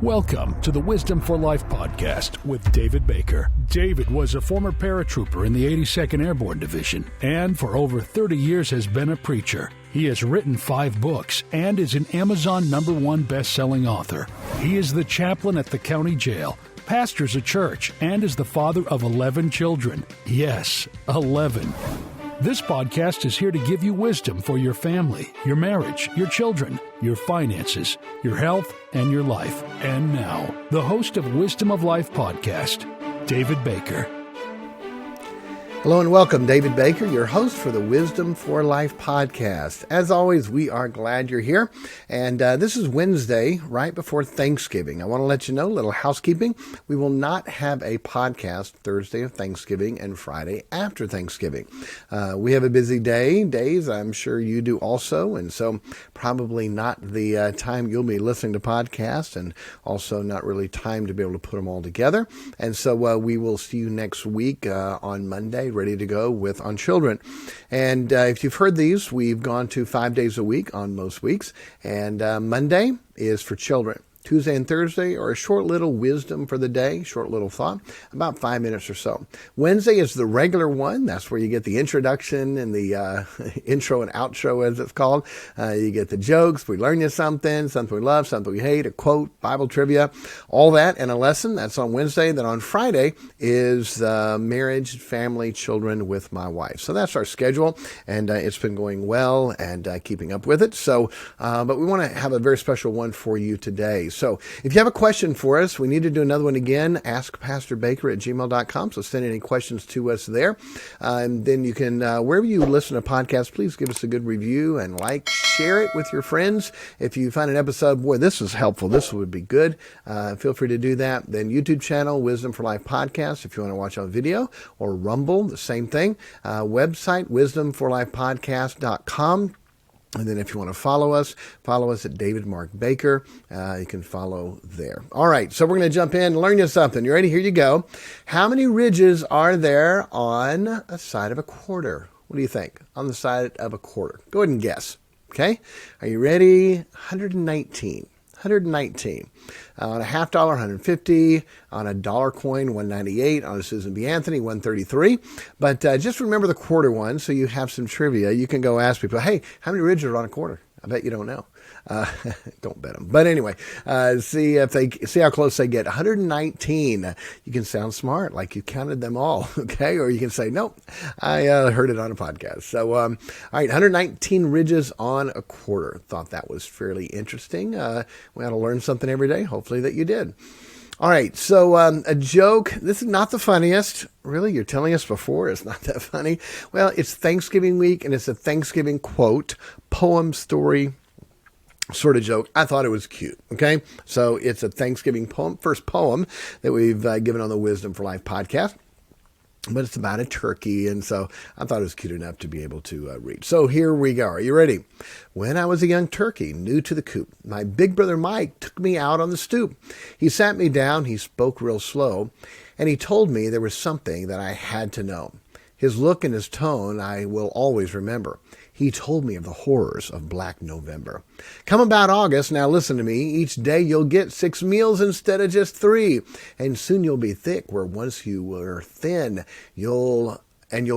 Welcome to the Wisdom for Life podcast with David Baker. David was a former paratrooper in the 82nd Airborne Division and for over 30 years has been a preacher. He has written 5 books and is an Amazon #1 best-selling author. He is the chaplain at the county jail, pastors a church, and is the father of 11 children. Yes, 11. This podcast is here to give you wisdom for your family, your marriage, your children, your finances, your health, and your life. And now, the host of Wisdom of Life podcast, David Baker. Hello and welcome, David Baker, your host for the Wisdom for Life podcast. As always, we are glad you're here. And this is Wednesday, right before Thanksgiving. I want to let you know, a little housekeeping. We will not have a podcast Thursday of Thanksgiving and Friday after Thanksgiving. We have a busy days. I'm sure you do also. And so probably not the time you'll be listening to podcasts and also not really time to be able to put them all together. And so we will see you next week on Monday, ready to go with On Children. And if you've heard these, we've gone to 5 days a week on most weeks. And Monday is for children. Tuesday and Thursday are a short little wisdom for the day, short little thought, about 5 minutes or so. Wednesday is the regular one. That's where you get the introduction and the intro and outro, as it's called. You get the jokes. We learn you something we love, something we hate, a quote, Bible trivia, all that, and a lesson. That's on Wednesday. Then on Friday is marriage, family, children with my wife. So that's our schedule, and it's been going well and keeping up with it. So, but we want to have a very special one for you today. So if you have a question for us, we need to do another one again, askpastorbaker@gmail.com. So send any questions to us there. And then you can, wherever you listen to podcasts, please give us a good review and share it with your friends. If you find an episode, boy, this is helpful, this would be good, feel free to do that. Then YouTube channel, Wisdom for Life Podcast, if you want to watch on video, or Rumble, the same thing. Website, wisdomforlifepodcast.com. And then if you want to follow us at David Mark Baker. You can follow there. All right, so we're going to jump in and learn you something. You ready? Here you go. How many ridges are there on a side of a quarter? What do you think? On the side of a quarter. Go ahead and guess. Okay? Are you ready? 119. 119. On a $50, 150. On a dollar coin, 198. On a Susan B. Anthony, 133. But just remember the quarter one, so you have some trivia. You can go ask people, hey, how many ridges are on a quarter? I bet you don't know. Don't bet them. But anyway, see how close they get. 119. You can sound smart, like you counted them all, okay? Or you can say, nope, I heard it on a podcast. So, all right, 119 ridges on a quarter. Thought that was fairly interesting. We ought to learn something every day. Hopefully that you did. All right, so a joke. This is not the funniest. Really, you're telling us before it's not that funny. Well, it's Thanksgiving week, and it's a Thanksgiving quote, poem, story, sort of joke. I thought it was cute, okay? So it's a Thanksgiving poem, first poem that we've given on the Wisdom for Life podcast. But it's about a turkey, and so I thought it was cute enough to be able to read. So here we go. Are you ready? When I was a young turkey, new to the coop, my big brother Mike took me out on the stoop. He sat me down, he spoke real slow, and he told me there was something that I had to know. His look and his tone I will always remember. He told me of the horrors of Black November. Come about August, now listen to me, each day you'll get 6 meals instead of just 3. And soon you'll be thick where once you were thin. You'll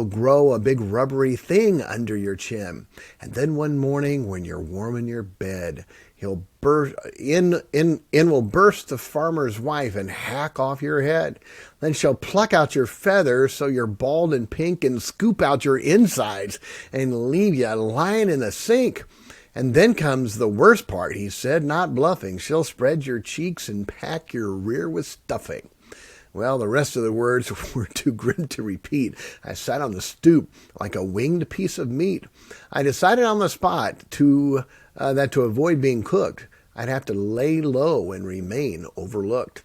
grow a big rubbery thing under your chin. And then one morning when you're warm in your bed, will burst the farmer's wife and hack off your head. Then she'll pluck out your feathers so you're bald and pink and scoop out your insides and leave you lying in the sink. And then comes the worst part, he said, not bluffing. She'll spread your cheeks and pack your rear with stuffing. Well, the rest of the words were too grim to repeat. I sat on the stoop like a winged piece of meat. I decided on the spot that to avoid being cooked, I'd have to lay low and remain overlooked.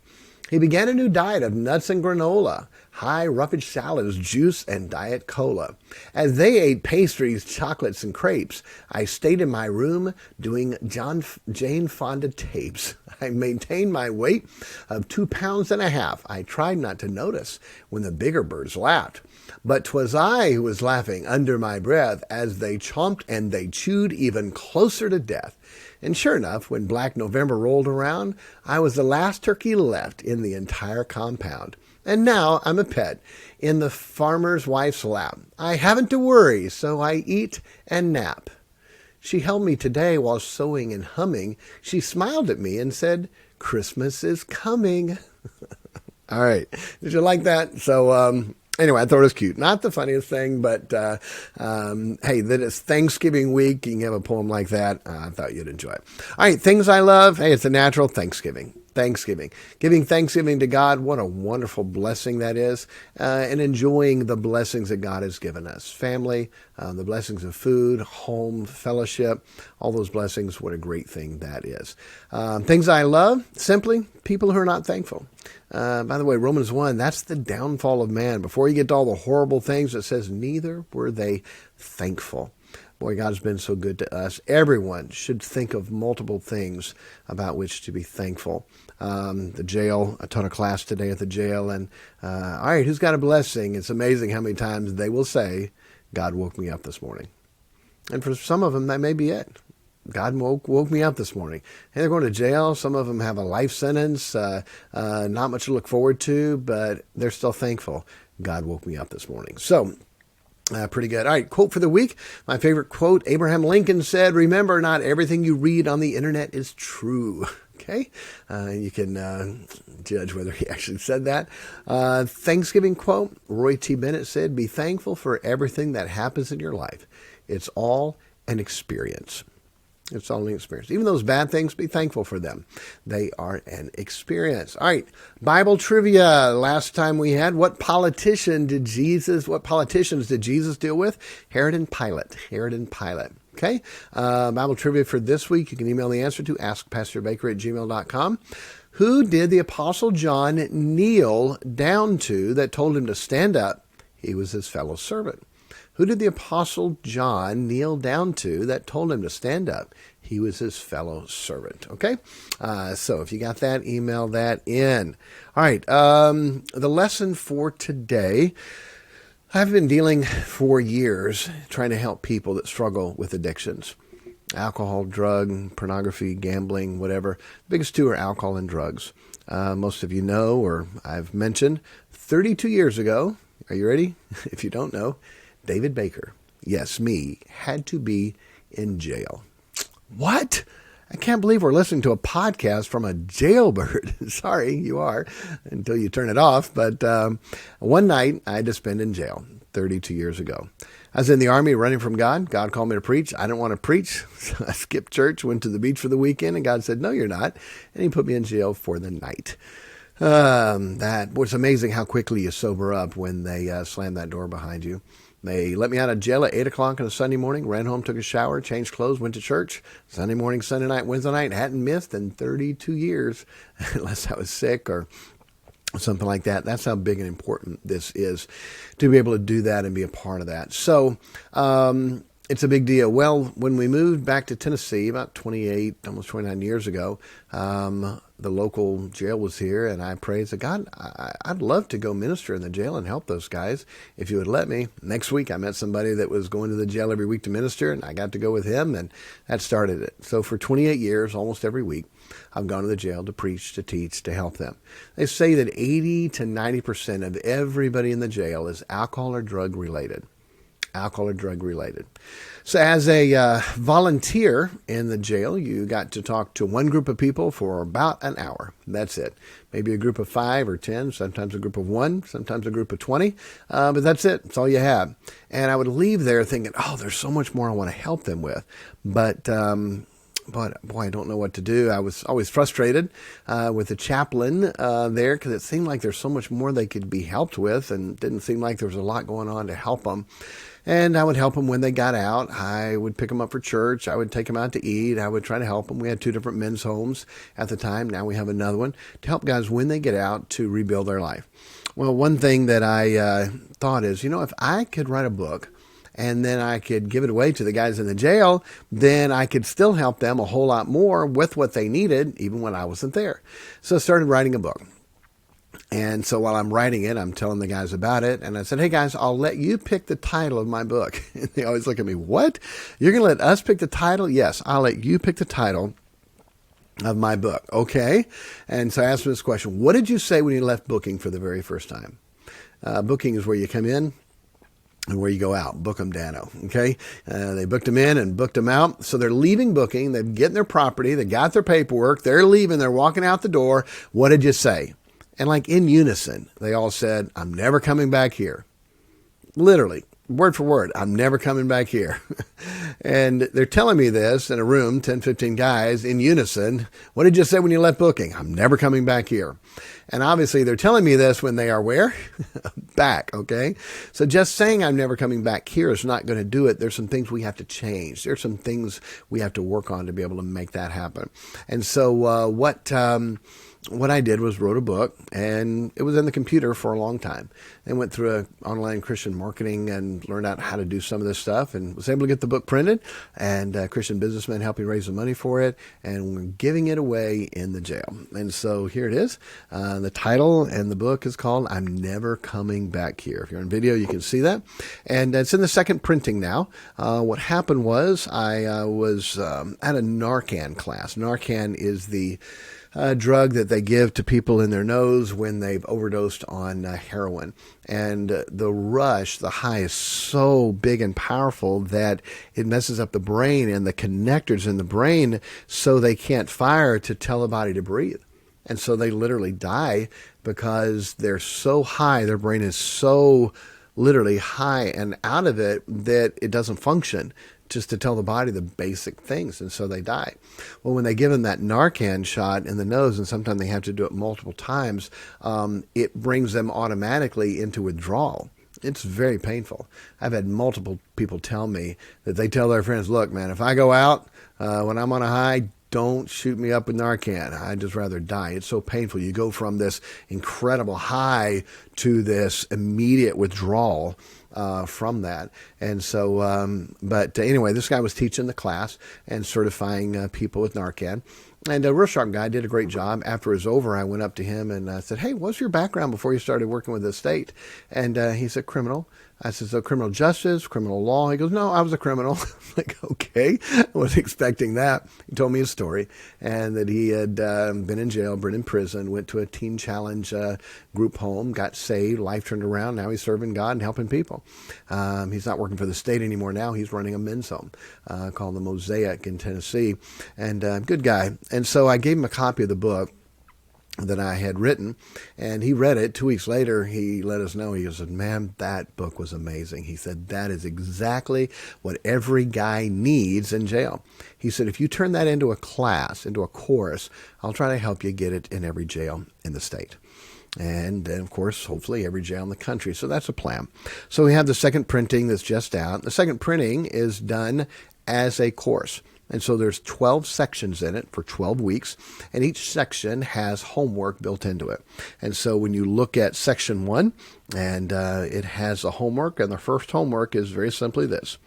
He began a new diet of nuts and granola, high roughage salads, juice, and diet cola. As they ate pastries, chocolates, and crepes, I stayed in my room doing Jane Fonda tapes. I maintained my weight of 2.5 pounds. I tried not to notice when the bigger birds laughed. But 'twas I who was laughing under my breath as they chomped and they chewed even closer to death. And sure enough, when Black November rolled around, I was the last turkey left in the entire compound. And now I'm a pet in the farmer's wife's lap. I haven't to worry, so I eat and nap. She held me today while sewing and humming. She smiled at me and said, Christmas is coming. All right. Did you like that? So, anyway, I thought it was cute. Not the funniest thing, but hey, that it's Thanksgiving week. You can have a poem like that. I thought you'd enjoy it. All right, things I love. Hey, it's a natural Thanksgiving. Giving thanksgiving to God, what a wonderful blessing that is, and enjoying the blessings that God has given us. Family, the blessings of food, home, fellowship, all those blessings, what a great thing that is. Things I love, simply people who are not thankful. By the way, Romans 1, that's the downfall of man. Before you get to all the horrible things, it says, neither were they thankful. Boy, God has been so good to us. Everyone should think of multiple things about which to be thankful. The jail, I taught a class today at the jail, and all right, who's got a blessing? It's amazing how many times they will say, God woke me up this morning. And for some of them, that may be it. God woke me up this morning. Hey, they're going to jail. Some of them have a life sentence, not much to look forward to, but they're still thankful. God woke me up this morning. So, pretty good. All right, quote for the week. My favorite quote, Abraham Lincoln said, remember, not everything you read on the internet is true. Okay, you can judge whether he actually said that. Thanksgiving quote, Roy T. Bennett said, be thankful for everything that happens in your life. It's all an experience. It's all an experience. Even those bad things, be thankful for them. They are an experience. All right, Bible trivia. Last time we had, what politicians did Jesus deal with? Herod and Pilate. Okay, Bible trivia for this week. You can email the answer to askpastorbaker@gmail.com. Who did the Apostle John kneel down to that told him to stand up? He was his fellow servant. Who did the Apostle John kneel down to that told him to stand up? He was his fellow servant. Okay, so if you got that, email that in. All right, the lesson for today. I've been dealing for years trying to help people that struggle with addictions. Alcohol, drug, pornography, gambling, whatever. The biggest two are alcohol and drugs. Most of you know, or I've mentioned, 32 years ago, are you ready? If you don't know, David Baker, yes, me, had to be in jail. What? I can't believe we're listening to a podcast from a jailbird. Sorry, you are, until you turn it off. But one night I had to spend in jail 32 years ago. I was in the Army running from God. God called me to preach. I didn't want to preach, so I skipped church, went to the beach for the weekend, and God said, no, you're not. And he put me in jail for the night. That was amazing how quickly you sober up when they slam that door behind you. They let me out of jail at 8 o'clock on a Sunday morning, ran home, took a shower, changed clothes, went to church. Sunday morning, Sunday night, Wednesday night, hadn't missed in 32 years, unless I was sick or something like that. That's how big and important this is, to be able to do that and be a part of that. So it's a big deal. Well, when we moved back to Tennessee about 28, almost 29 years ago, the local jail was here, and I prayed, said, God, I'd love to go minister in the jail and help those guys if you would let me. Next week, I met somebody that was going to the jail every week to minister, and I got to go with him, and that started it. So for 28 years, almost every week, I've gone to the jail to preach, to teach, to help them. They say that 80 to 90% of everybody in the jail is alcohol or drug related. So as a volunteer in the jail, you got to talk to one group of people for about an hour. That's it. Maybe a group of 5 or 10, sometimes a group of 1, sometimes a group of 20. But that's it. That's all you have. And I would leave there thinking, oh, there's so much more I want to help them with. But boy, I don't know what to do. I was always frustrated with the chaplain there because it seemed like there's so much more they could be helped with, and didn't seem like there was a lot going on to help them. And I would help them when they got out. I would pick them up for church. I would take them out to eat. I would try to help them. We had 2 different men's homes at the time. Now we have another one to help guys when they get out to rebuild their life. Well, one thing that I thought is, if I could write a book and then I could give it away to the guys in the jail, then I could still help them a whole lot more with what they needed, even when I wasn't there. So I started writing a book. And so while I'm writing it, I'm telling the guys about it. And I said, hey, guys, I'll let you pick the title of my book. And they always look at me, what? You're going to let us pick the title? Yes, I'll let you pick the title of my book. Okay. And so I asked them this question. What did you say when you left booking for the very first time? Booking is where you come in and where you go out. Book them, Dano. Okay. They booked them in and booked them out. So they're leaving booking. They're getting their property. They got their paperwork. They're leaving. They're walking out the door. What did you say? And like in unison, they all said, I'm never coming back here. Literally, word for word, I'm never coming back here. And they're telling me this in a room, 10, 15 guys in unison. What did you say when you left booking? I'm never coming back here. And obviously they're telling me this when they are where? Back, okay? So just saying I'm never coming back here is not going to do it. There's some things we have to change. There's some things we have to work on to be able to make that happen. And so what I did was wrote a book, and it was in the computer for a long time. I went through an online Christian marketing and learned out how to do some of this stuff, and was able to get the book printed, and Christian businessmen helping raise the money for it, and we're giving it away in the jail. And so here it is. The title and the book is called I'm Never Coming Back Here. If you're on video, you can see that. And it's in the second printing now. What happened was I was at a Narcan class. Narcan is the drug that they give to people in their nose when they've overdosed on heroin. And the rush, the high is so big and powerful that it messes up the brain and the connectors in the brain so they can't fire to tell the body to breathe. And so they literally die because they're so high, their brain is so literally high and out of it that it doesn't function just to tell the body the basic things, and so they die. Well, when they give them that Narcan shot in the nose, and sometimes they have to do it multiple times, it brings them automatically into withdrawal. It's very painful. I've had multiple people tell me that they tell their friends, look, man, if I go out when I'm on a high, don't shoot me up with Narcan. I'd just rather die. It's so painful. You go from this incredible high to this immediate withdrawal from that. And so, but anyway, this guy was teaching the class and certifying people with Narcan. And a real sharp guy, did a great job. After it was over, I went up to him and said, hey, what's your background before you started working with the state? And he said, criminal. I said, so criminal justice, criminal law? He goes, no, I was a criminal. I'm like, okay. I wasn't expecting that. He told me his story and that he had been in jail, been in prison, went to a Teen Challenge group home, got saved, life turned around. Now he's serving God and helping people. He's not working for the state anymore now. He's running a men's home called the Mosaic in Tennessee. And good guy. And so I gave him a copy of the book that I had written, and he read it. 2 weeks later, he let us know. He said, man, that book was amazing. He said, that is exactly what every guy needs in jail. He said, if you turn that into a class, into a course, I'll try to help you get it in every jail in the state. And then, of course, hopefully every jail in the country. So that's a plan. So we have the second printing that's just out. The second printing is done as a course. And so there's 12 sections in it for 12 weeks, and each section has homework built into it. And so when you look at section 1, and it has a homework, and the first homework is very simply this: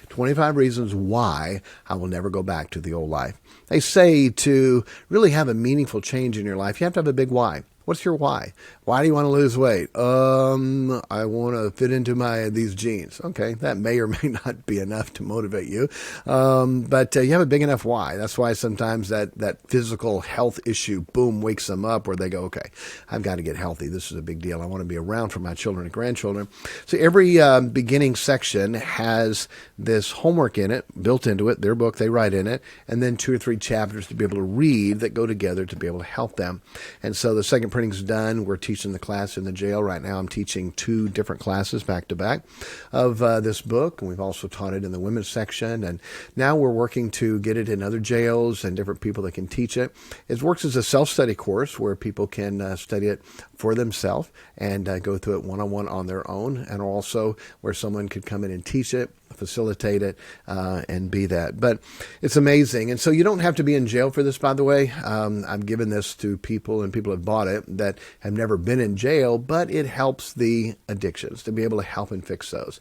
25 reasons why I will never go back to the old life. They say to really have a meaningful change in your life, you have to have a big why. What's your why? Why do you want to lose weight? I want to fit into these jeans. Okay, that may or may not be enough to motivate you, but you have a big enough why. That's why sometimes that physical health issue, boom, wakes them up where they go, okay, I've got to get healthy. This is a big deal. I want to be around for my children and grandchildren. So every beginning section has this homework in it, built into it, their book, they write in it, and then 2 or 3 chapters to be able to read that go together to be able to help them. And so the second printing's done. We're teaching the class in the jail right now. I'm teaching 2 different classes back to back of this book, and we've also taught it in the women's section. And now we're working to get it in other jails and different people that can teach it. It works as a self-study course where people can study it for themselves and go through it one-on-one on their own, and also where someone could come in and teach it facilitate it and be that. But it's amazing. And so you don't have to be in jail for this, by the way. I've given this to people, and people have bought it that have never been in jail, but it helps the addictions to be able to help and fix those.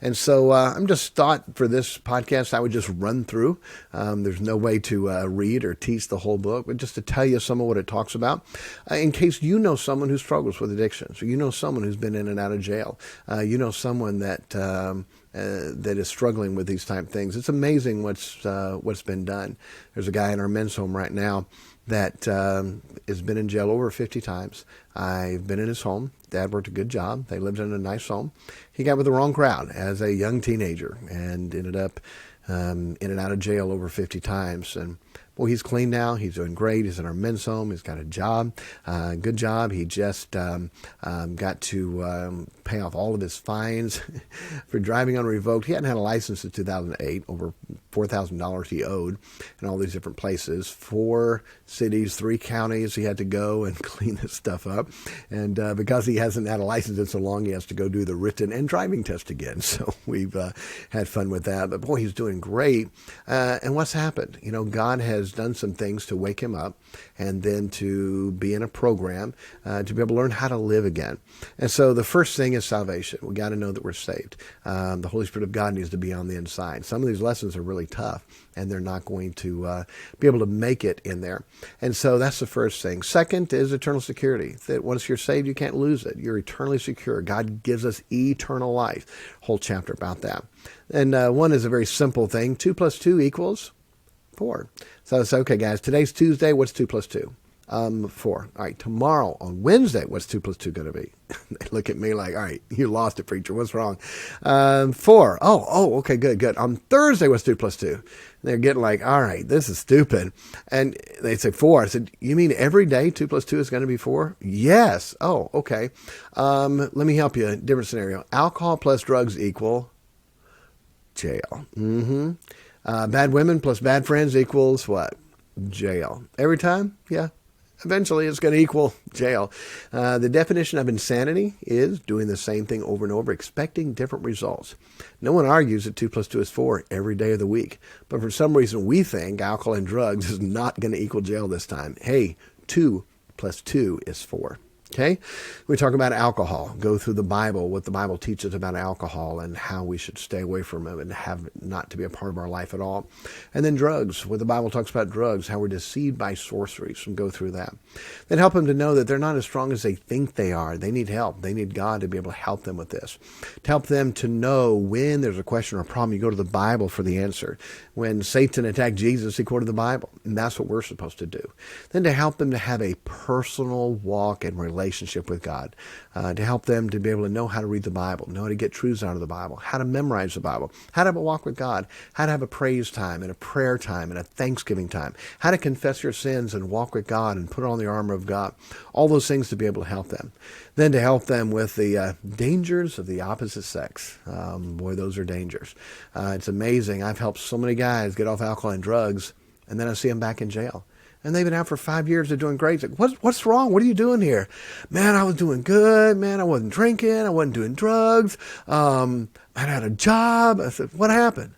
And so I'm just thought for this podcast, I would just run through. There's no way to read or teach the whole book, but just to tell you some of what it talks about in case you know someone who struggles with addictions, or you know someone who's been in and out of jail. You know someone that that is struggling with these type of things. It's amazing what's been done. There's a guy in our men's home right now that has been in jail over 50 times. I've been in his home. Dad worked a good job. They lived in a nice home. He got with the wrong crowd as a young teenager and ended up in and out of jail over 50 times. And well, he's clean now. He's doing great. He's in our men's home. He's got a job, good job. He just got to pay off all of his fines for driving unrevoked. He hadn't had a license since 2008, over $4,000 he owed in all these different places. 4 cities, 3 counties he had to go and clean this stuff up. And because he hasn't had a license in so long, he has to go do the written and driving test again. So we've had fun with that. But boy, he's doing great. And what's happened? You know, God has done some things to wake him up and then to be in a program to be able to learn how to live again. And so the first thing is salvation. We got to know that we're saved. The Holy Spirit of God needs to be on the inside. Some of these lessons are really tough, and they're not going to be able to make it in there. And so that's the first thing. Second is eternal security, that once you're saved, you can't lose it. You're eternally secure. God gives us eternal life. Whole chapter about that. And one is a very simple thing. 2 plus 2 equals 4. So it's okay, guys. Today's Tuesday. What's 2 plus 2? 4. All right. Tomorrow on Wednesday, what's 2 plus 2 going to be? They look at me like, all right, you lost it, preacher. What's wrong? 4. Oh, okay, good. On Thursday, what's 2 plus 2? They're getting like, all right, this is stupid. And they say 4. I said, you mean every day 2 plus 2 is going to be 4? Yes. Oh, okay. Let me help you. Different scenario. Alcohol plus drugs equal jail. Bad women plus bad friends equals what? Jail. Every time? Yeah. Eventually it's going to equal jail. The definition of insanity is doing the same thing over and over, expecting different results. No one argues that 2 plus 2 is 4 every day of the week. But for some reason we think alcohol and drugs is not going to equal jail this time. Hey, 2 plus 2 is 4. Okay, we talk about alcohol, go through the Bible, what the Bible teaches about alcohol and how we should stay away from it and have it not to be a part of our life at all. And then drugs, what the Bible talks about drugs, how we're deceived by sorceries, and go through that. Then help them to know that they're not as strong as they think they are. They need help. They need God to be able to help them with this. To help them to know when there's a question or a problem, you go to the Bible for the answer. When Satan attacked Jesus, he quoted the Bible, and that's what we're supposed to do. Then to help them to have a personal walk and relationship with God, to help them to be able to know how to read the Bible, know how to get truths out of the Bible, how to memorize the Bible, how to have a walk with God, how to have a praise time and a prayer time and a thanksgiving time, how to confess your sins and walk with God and put on the armor of God, all those things to be able to help them. Then to help them with the dangers of the opposite sex. Boy, those are dangers. It's amazing. I've helped so many guys get off alcohol and drugs, and then I see them back in jail. And they've been out for 5 years. They're doing great. It's like, what's wrong? What are you doing here? Man, I was doing good. Man, I wasn't drinking. I wasn't doing drugs. I had a job. I said, what happened?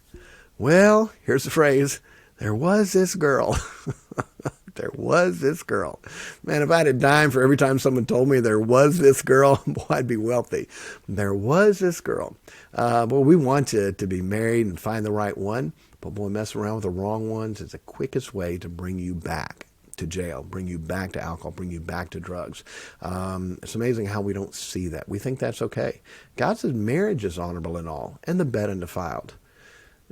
Well, here's the phrase. There was this girl. There was this girl. Man, if I had a dime for every time someone told me there was this girl, boy, I'd be wealthy. There was this girl. Well, we want you to be married and find the right one. But boy, messing around with the wrong ones is the quickest way to bring you back to jail, bring you back to alcohol, bring you back to drugs. It's amazing how we don't see that. We think that's okay. God says marriage is honorable and all, and the bed undefiled.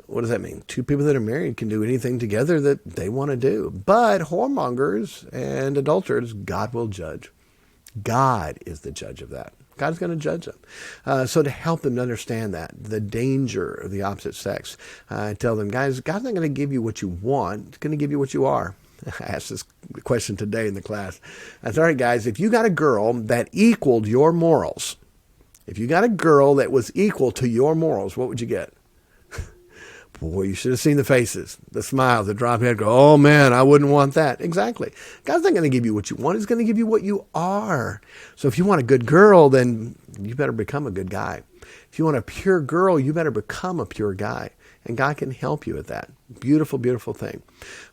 What does that mean? 2 people that are married can do anything together that they want to do. But whoremongers and adulterers, God will judge. God is the judge of that. God's going to judge them. So to help them to understand that, the danger of the opposite sex, I tell them, guys, God's not going to give you what you want. He's going to give you what you are. I asked this question today in the class. I said, all right, guys, if you got a girl that equaled your morals, if you got a girl that was equal to your morals, what would you get? Boy, you should have seen the faces, the smiles, the drop head, go, oh man, I wouldn't want that. Exactly. God's not going to give you what you want. He's going to give you what you are. So if you want a good girl, then you better become a good guy. If you want a pure girl, you better become a pure guy. And God can help you with that. Beautiful, beautiful thing.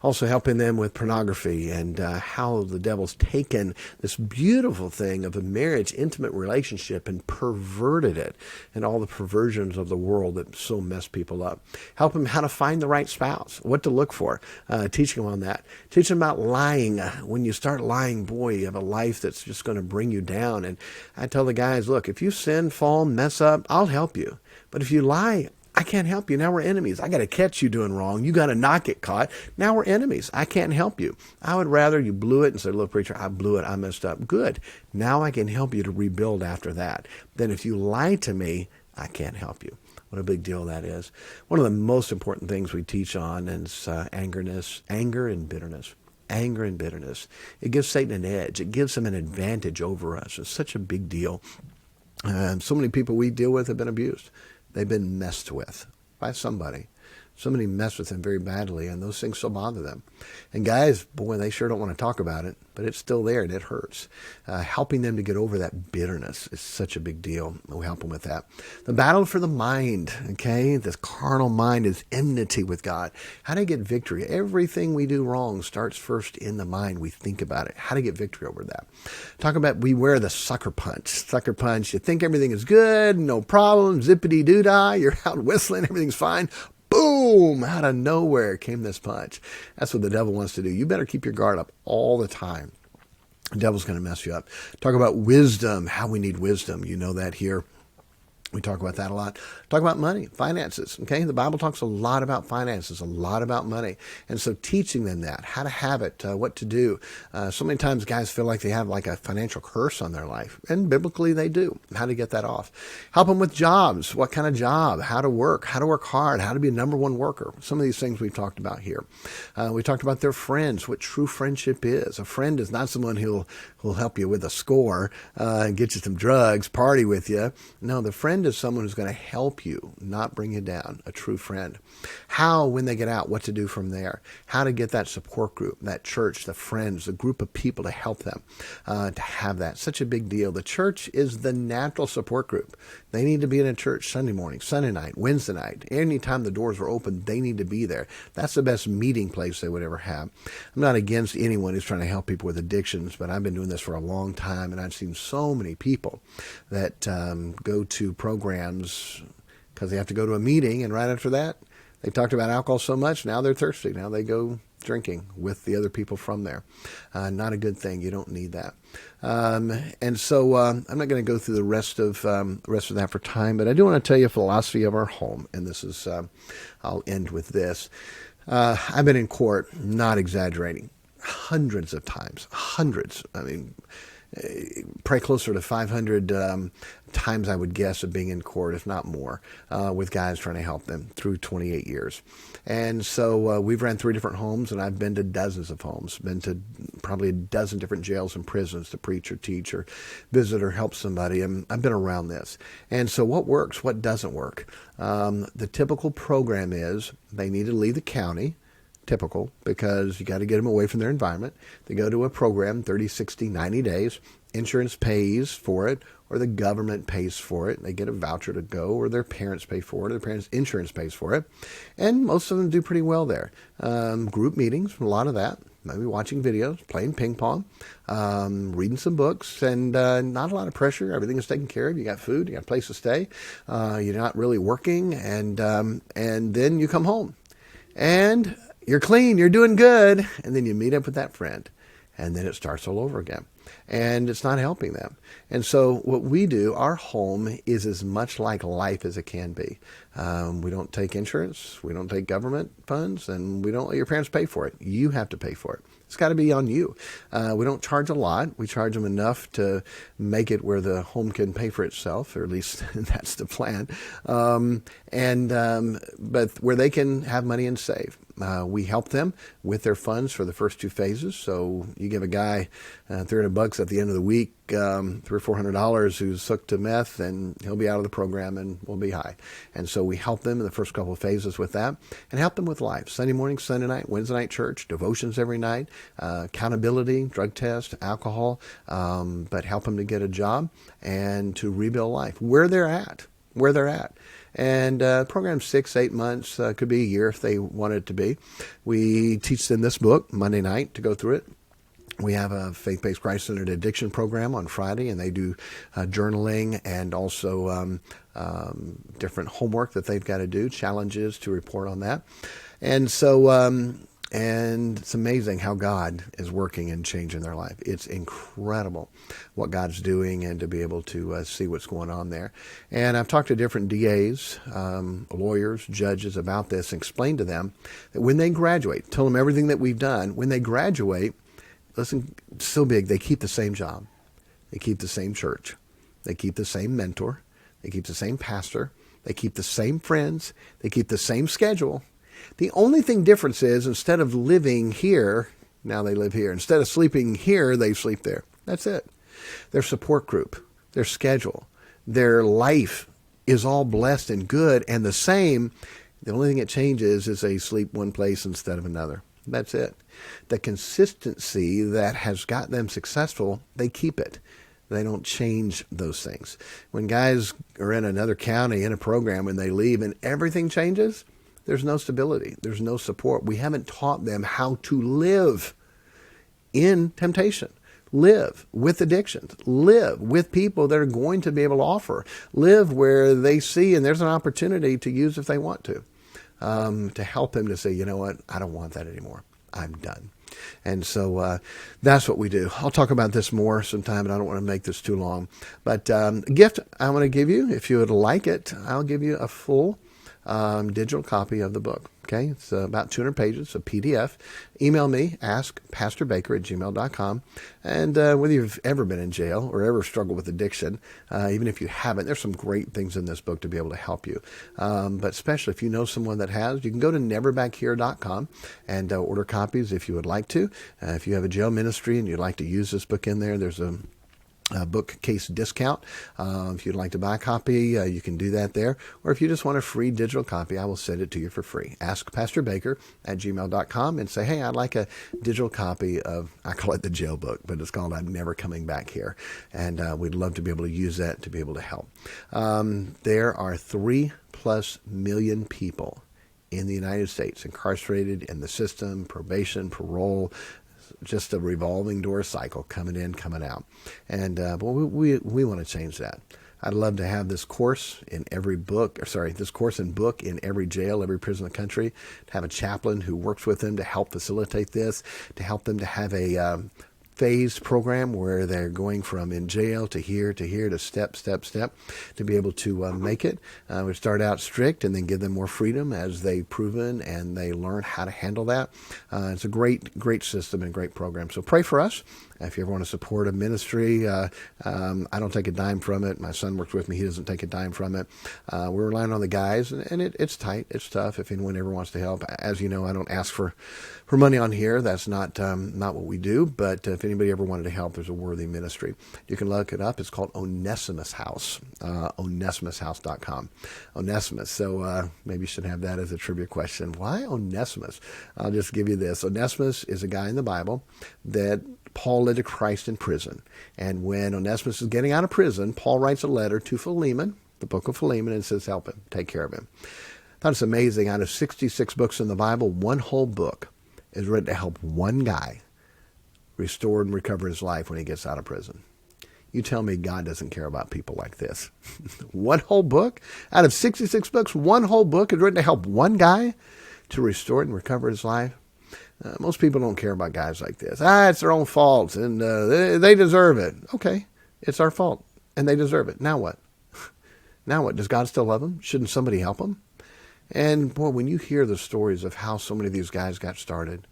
Also helping them with pornography and how the devil's taken this beautiful thing of a marriage, intimate relationship, and perverted it, and all the perversions of the world that so mess people up. Help them how to find the right spouse, what to look for. Teach them on that. Teach them about lying. When you start lying, boy, you have a life that's just going to bring you down. And I tell the guys, look, if you sin, fall, mess up, I'll help you. But if you lie, I can't help you. Now we're enemies. I got to catch you doing wrong. You got to not get caught. Now we're enemies. I can't help you. I would rather you blew it and said, look, preacher, I blew it. I messed up. Good. Now I can help you to rebuild after that. Then if you lie to me, I can't help you. What a big deal that is. One of the most important things we teach on is anger and bitterness. Anger and bitterness. It gives Satan an edge. It gives him an advantage over us. It's such a big deal. So many people we deal with have been abused. They've been messed with by somebody. Somebody messed with them very badly, and those things still bother them. And guys, boy, they sure don't want to talk about it, but it's still there, and it hurts. Helping them to get over that bitterness is such a big deal. We help them with that. The battle for the mind, okay? This carnal mind is enmity with God. How to get victory? Everything we do wrong starts first in the mind. We think about it. How to get victory over that. Talk about beware the sucker punch. Sucker punch, you think everything is good, no problem, zippity-doo-dah, you're out whistling, everything's fine. Boom! Out of nowhere came this punch. That's what the devil wants to do. You better keep your guard up all the time. The devil's going to mess you up. Talk about wisdom, how we need wisdom. You know that here. We talk about that a lot. Talk about money, finances, okay? The Bible talks a lot about finances, a lot about money. And so teaching them that, how to have it, what to do. So many times guys feel like they have like a financial curse on their life. And biblically they do. How to get that off. Help them with jobs. What kind of job? How to work hard, how to be a number one worker. Some of these things we've talked about here. We talked about their friends, what true friendship is. A friend is not someone who'll help you with a score, and get you some drugs, party with you. No, the friend is someone who's going to help you, not bring you down, a true friend. How, when they get out, what to do from there. How to get that support group, that church, the friends, the group of people to help them, to have that. Such a big deal. The church is the natural support group. They need to be in a church Sunday morning, Sunday night, Wednesday night. Anytime the doors are open, they need to be there. That's the best meeting place they would ever have. I'm not against anyone who's trying to help people with addictions, but I've been doing this for a long time, and I've seen so many people that go to programs because they have to go to a meeting, and right after that, they talked about alcohol so much, now they're thirsty. Now they go drinking with the other people from there. Not a good thing. You don't need that. And so I'm not going to go through the rest of that for time, but I do want to tell you a philosophy of our home, and this is, I'll end with this. I've been in court, not exaggerating, hundreds of times, hundreds. I mean, probably closer to 500 times, I would guess, of being in court, if not more, with guys trying to help them through 28 years. And so we've ran 3 different homes, and I've been to dozens of homes, been to probably a dozen different jails and prisons to preach or teach or visit or help somebody. And I've been around this. And so what works, what doesn't work? The typical program is they need to leave the county. Typical, because you got to get them away from their environment. They go to a program, 30, 60, 90 days. Insurance pays for it, or the government pays for it. They get a voucher to go, or their parents pay for it, or their parents' insurance pays for it. And most of them do pretty well there. Group meetings, a lot of that. Maybe watching videos, playing ping pong, reading some books, and not a lot of pressure. Everything is taken care of. You got food, you got a place to stay. You're not really working, and then you come home. And you're clean, you're doing good, and then you meet up with that friend, and then it starts all over again, and it's not helping them. And so what we do, our home is as much like life as it can be. We don't take insurance, we don't take government funds, and we don't let your parents pay for it. You have to pay for it. It's got to be on you. We don't charge a lot. We charge them enough to make it where the home can pay for itself, or at least that's the plan. But where they can have money and save. We help them with their funds for the first 2 phases. So you give a guy $300 at the end of the week, $300 or $400 who's hooked to meth, and he'll be out of the program and will be high. And so we help them in the first couple of phases with that, and help them with life. Sunday morning, Sunday night, Wednesday night church, devotions every night, accountability, drug test, alcohol, but help them to get a job and to rebuild life where they're at. And program's 6-8 months, could be a year if they want it to be. We teach them this book Monday night to go through it. We have a faith-based Christ-centered addiction program on Friday, and they do journaling and also different homework that they've got to do, challenges to report on that. And so, and it's amazing how God is working and changing their life. It's incredible what God's doing, and to be able to see what's going on there. And I've talked to different DAs, lawyers, judges about this, and explained to them that when they graduate, tell them everything that we've done. When they graduate, listen, it's so big, they keep the same job. They keep the same church. They keep the same mentor. They keep the same pastor. They keep the same friends. They keep the same schedule. The only thing difference is, instead of living here, now they live here. Instead of sleeping here, they sleep there. That's it. Their support group, their schedule, their life is all blessed and good and the same. The only thing that changes is they sleep one place instead of another. That's it. The consistency that has got them successful, they keep it. They don't change those things. When guys are in another county in a program and they leave and everything changes, there's no stability. There's no support. We haven't taught them how to live in temptation, live with addictions, live with people that are going to be able to offer, live where they see and there's an opportunity to use if they want to help them to say, you know what, I don't want that anymore. I'm done. And so that's what we do. I'll talk about this more sometime, and I don't want to make this too long. But a gift I want to give you, if you would like it, I'll give you a full digital copy of the book. Okay, it's about 200 pages, a PDF. Email me, askpastorbaker@gmail.com. And whether you've ever been in jail or ever struggled with addiction, even if you haven't, there's some great things in this book to be able to help you. But especially if you know someone that has, you can go to neverbackhere.com and order copies if you would like to. If you have a jail ministry and you'd like to use this book in there, there's a bookcase discount. If you'd like to buy a copy, you can do that there. Or if you just want a free digital copy, I will send it to you for free. Ask Pastor Baker at gmail.com and say, hey, I'd like a digital copy of, I call it the jail book, but it's called I'm Never Coming Back Here. And we'd love to be able to use that to be able to help. There are 3+ million people in the United States incarcerated in the system, probation, parole, just a revolving door cycle, coming in, coming out. And we want to change that. I'd love to have this course in every this course and book in every jail, every prison in the country, to have a chaplain who works with them to help facilitate this, to help them to have a phased program where they're going from in jail to here, to step, to be able to make it. We start out strict and then give them more freedom as they've proven and they learn how to handle that. It's a great system and great program. So pray for us. If you ever want to support a ministry, I don't take a dime from it. My son works with me. He doesn't take a dime from it. We're relying on the guys, and it's tight. It's tough if anyone ever wants to help. As you know, I don't ask for money on here. That's not what we do. But if anybody ever wanted to help, there's a worthy ministry. You can look it up. It's called Onesimus House, onesimushouse.com. Onesimus. So maybe you should have that as a trivia question. Why Onesimus? I'll just give you this. Onesimus is a guy in the Bible that Paul led to Christ in prison. And when Onesimus is getting out of prison, Paul writes a letter to Philemon, the book of Philemon, and says, help him, take care of him. I thought it's amazing. Out of 66 books in the Bible, one whole book is written to help one guy restore and recover his life when he gets out of prison. You tell me God doesn't care about people like this. One whole book? Out of 66 books, one whole book is written to help one guy to restore and recover his life. Most people don't care about guys like this. It's their own fault, and they deserve it. Okay, it's our fault, and they deserve it. Now what? Now what? Does God still love them? Shouldn't somebody help them? And boy, when you hear the stories of how so many of these guys got started,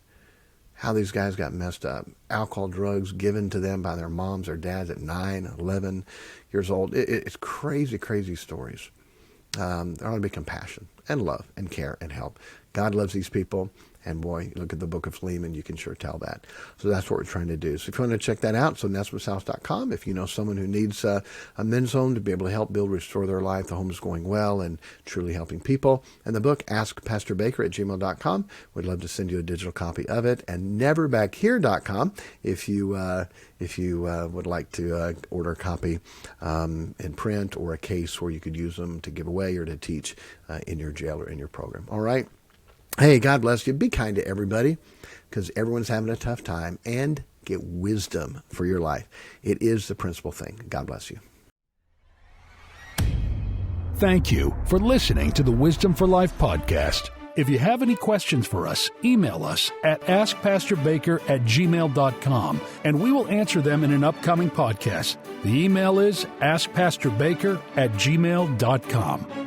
how these guys got messed up, alcohol, drugs given to them by their moms or dads at 9, 11 years old, it's crazy, crazy stories. There ought to be compassion and love and care and help. God loves these people. And boy, look at the book of Philemon, you can sure tell that. So that's what we're trying to do. So if you want to check that out, so nesmithhouse.com. If you know someone who needs a men's home to be able to help build, restore their life, the home is going well and truly helping people. And the book, askpastorbaker@gmail.com. We'd love to send you a digital copy of it. And neverbackhere.com if you would like to order a copy in print or a case where you could use them to give away or to teach in your jail or in your program. All right. Hey, God bless you. Be kind to everybody because everyone's having a tough time, and get wisdom for your life. It is the principal thing. God bless you. Thank you for listening to the Wisdom for Life podcast. If you have any questions for us, email us at askpastorbaker@gmail.com, and we will answer them in an upcoming podcast. The email is askpastorbaker@gmail.com.